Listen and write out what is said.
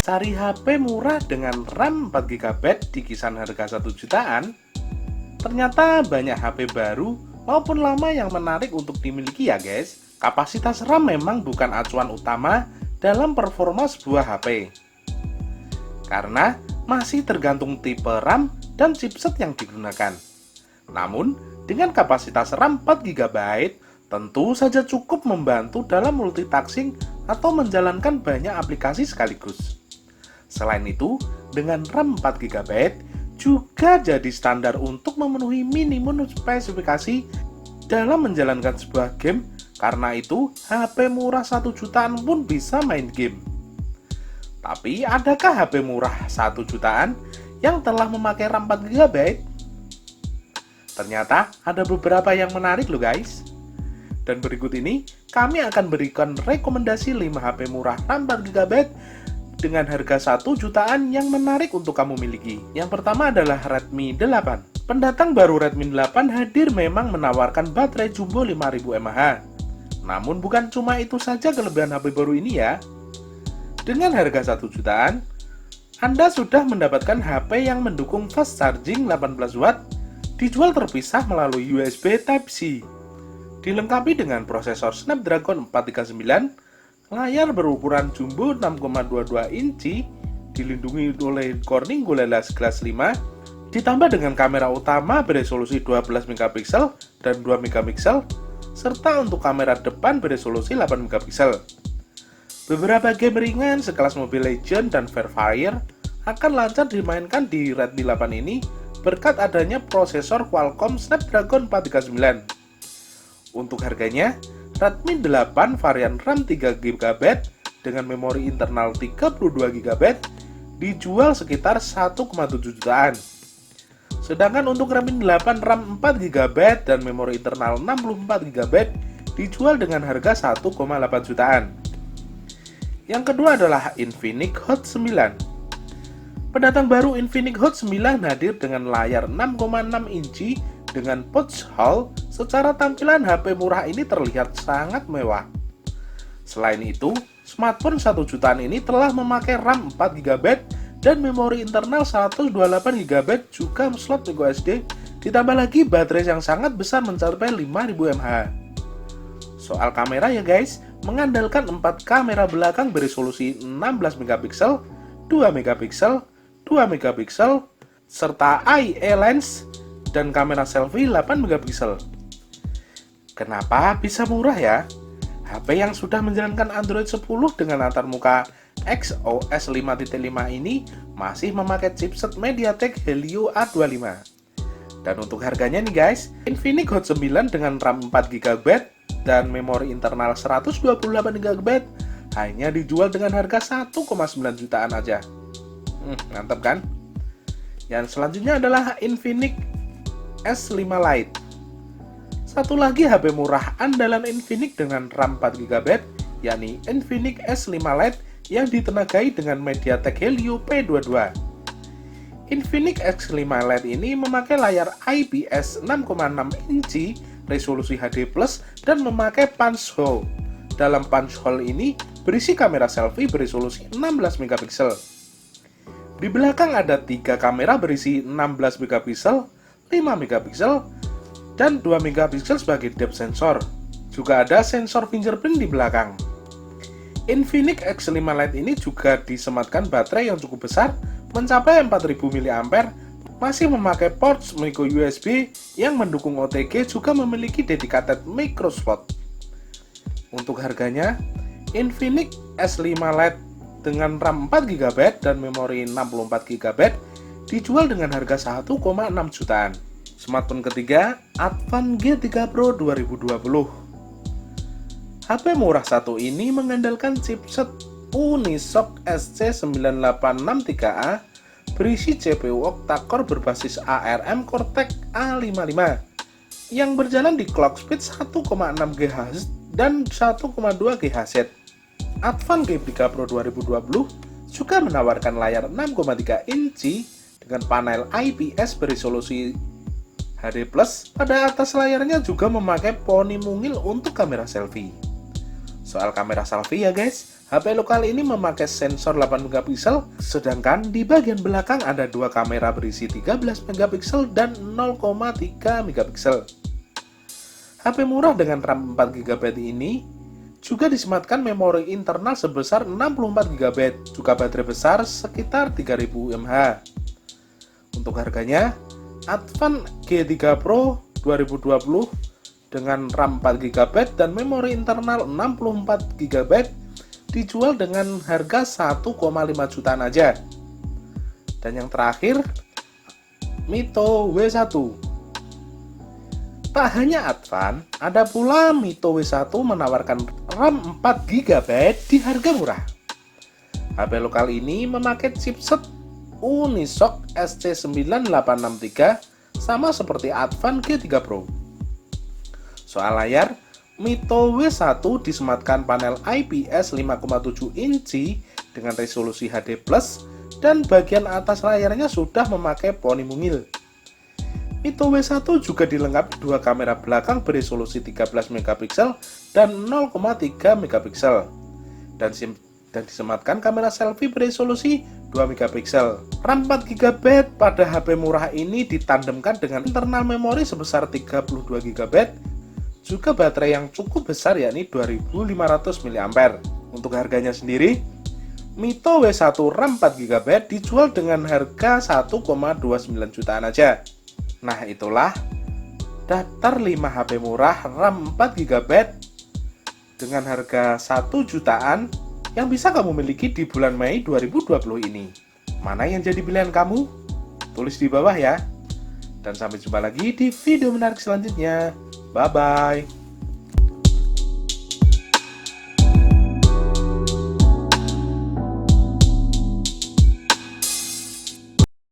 Cari HP murah dengan RAM 4GB di kisaran harga 1 jutaan? Ternyata banyak HP baru maupun lama yang menarik untuk dimiliki ya guys. Kapasitas RAM memang bukan acuan utama dalam performa sebuah HP, karena masih tergantung tipe RAM dan chipset yang digunakan. Namun, dengan kapasitas RAM 4GB, tentu saja cukup membantu dalam multitasking atau menjalankan banyak aplikasi sekaligus. Selain itu, dengan RAM 4GB juga jadi standar untuk memenuhi minimum spesifikasi dalam menjalankan sebuah game. Karena itu, HP murah 1 jutaan pun bisa main game. Tapi, adakah HP murah 1 jutaan yang telah memakai RAM 4GB? Ternyata ada beberapa yang menarik loh guys. Dan berikut ini, kami akan berikan rekomendasi 5 HP murah RAM 4GB dengan harga 1 jutaan yang menarik untuk kamu miliki. Yang pertama adalah Redmi 8. Pendatang baru Redmi 8 hadir memang menawarkan baterai jumbo 5000 mAh. Namun bukan cuma itu saja kelebihan HP baru ini ya. Dengan harga 1 jutaan, Anda sudah mendapatkan HP yang mendukung fast charging 18 watt, dijual terpisah melalui USB Type-C. Dilengkapi dengan prosesor Snapdragon 439, layar berukuran jumbo 6,22 inci, dilindungi oleh Corning Gorilla Glass 5, ditambah dengan kamera utama beresolusi 12 MP dan 2 MP, serta untuk kamera depan beresolusi 8 MP. Beberapa game ringan sekelas Mobile Legends dan Free Fire akan lancar dimainkan di Redmi 8 ini berkat adanya prosesor Qualcomm Snapdragon 439. Untuk harganya, Redmi 8 varian RAM 3GB dengan memori internal 32GB dijual sekitar 1,7 jutaan. Sedangkan untuk Redmi 8 RAM 4GB dan memori internal 64GB dijual dengan harga 1,8 jutaan. Yang kedua adalah Infinix Hot 9. Pendatang baru Infinix Hot 9 hadir dengan layar 6,6 inci dengan pouch hole. Secara tampilan HP murah ini terlihat sangat mewah. Selain itu, smartphone 1 jutaan ini telah memakai RAM 4GB dan memori internal 128GB juga slot microSD, ditambah lagi baterai yang sangat besar mencapai 5000 mAh. Soal kamera ya guys, mengandalkan 4 kamera belakang beresolusi 16MP, 2MP, 2MP, serta IA lens dan kamera selfie 8MP. Kenapa bisa murah ya? HP yang sudah menjalankan Android 10 dengan antarmuka XOS 5.5 ini masih memakai chipset MediaTek Helio A25. Dan untuk harganya nih guys, Infinix Hot 9 dengan RAM 4GB dan memori internal 128GB hanya dijual dengan harga 1,9 jutaan aja. Mantap kan? Yang selanjutnya adalah Infinix S5 Lite. Satu lagi HP murah andalan Infinix dengan RAM 4GB, yakni Infinix S5 Lite yang ditenagai dengan MediaTek Helio P22. Infinix S5 Lite ini memakai layar IPS 6,6 inci, resolusi HD+, dan memakai punch hole. Dalam punch hole ini berisi kamera selfie beresolusi 16MP. Di belakang ada 3 kamera berisi 16MP, 5MP, dan 2MP sebagai depth sensor. Juga ada sensor fingerprint di belakang. Infinix X5 Lite ini juga disematkan baterai yang cukup besar, mencapai 4000 mAh, masih memakai port micro USB yang mendukung OTG, juga memiliki dedicated micro slot. Untuk harganya, Infinix S5 Lite dengan RAM 4GB dan memori 64GB dijual dengan harga 1,6 jutaan. Smartphone ketiga, Advan G3 Pro 2020. HP murah satu ini mengandalkan chipset Unisoc SC9863A berisi CPU octa-core berbasis ARM Cortex A55 yang berjalan di clock speed 1,6 GHz dan 1,2 GHz. Advan G3 Pro 2020 juga menawarkan layar 6,3 inci dengan panel IPS beresolusi HD+, pada atas layarnya juga memakai poni mungil untuk kamera selfie. Soal kamera selfie ya guys, HP lokal ini memakai sensor 8 megapiksel, sedangkan di bagian belakang ada dua kamera berisi 13 megapiksel dan 0,3 megapiksel. HP murah dengan RAM 4 GB ini juga disematkan memori internal sebesar 64 GB, juga baterai besar sekitar 3000 mAh. Untuk harganya, Advan G3 Pro 2020 dengan RAM 4 GB dan memori internal 64 GB dijual dengan harga 1,5 jutaan aja. Dan yang terakhir, Mito W1. Tak hanya Advan, ada pula Mito W1 menawarkan RAM 4 GB di harga murah. HP lokal ini memakai chipset Unisoc SC9863 sama seperti Advan G3 Pro. Soal layar, Mito W1 disematkan panel IPS 5,7 inci dengan resolusi HD+, dan bagian atas layarnya sudah memakai poni mungil. Mito W1 juga dilengkapi dua kamera belakang beresolusi 13 megapiksel dan 0,3 megapiksel dan disematkan kamera selfie beresolusi 2 megapiksel. RAM 4 GB pada HP murah ini ditandemkan dengan internal memori sebesar 32 GB, juga baterai yang cukup besar yakni 2500 mAh. Untuk harganya sendiri, Mito W1 RAM 4 GB dijual dengan harga 1,29 jutaan aja. Nah, itulah daftar 5 HP murah RAM 4 GB dengan harga 1 jutaan yang bisa kamu miliki di bulan Mei 2020 ini. Mana yang jadi pilihan kamu? Tulis di bawah ya. Dan sampai jumpa lagi di video menarik selanjutnya. Bye-bye.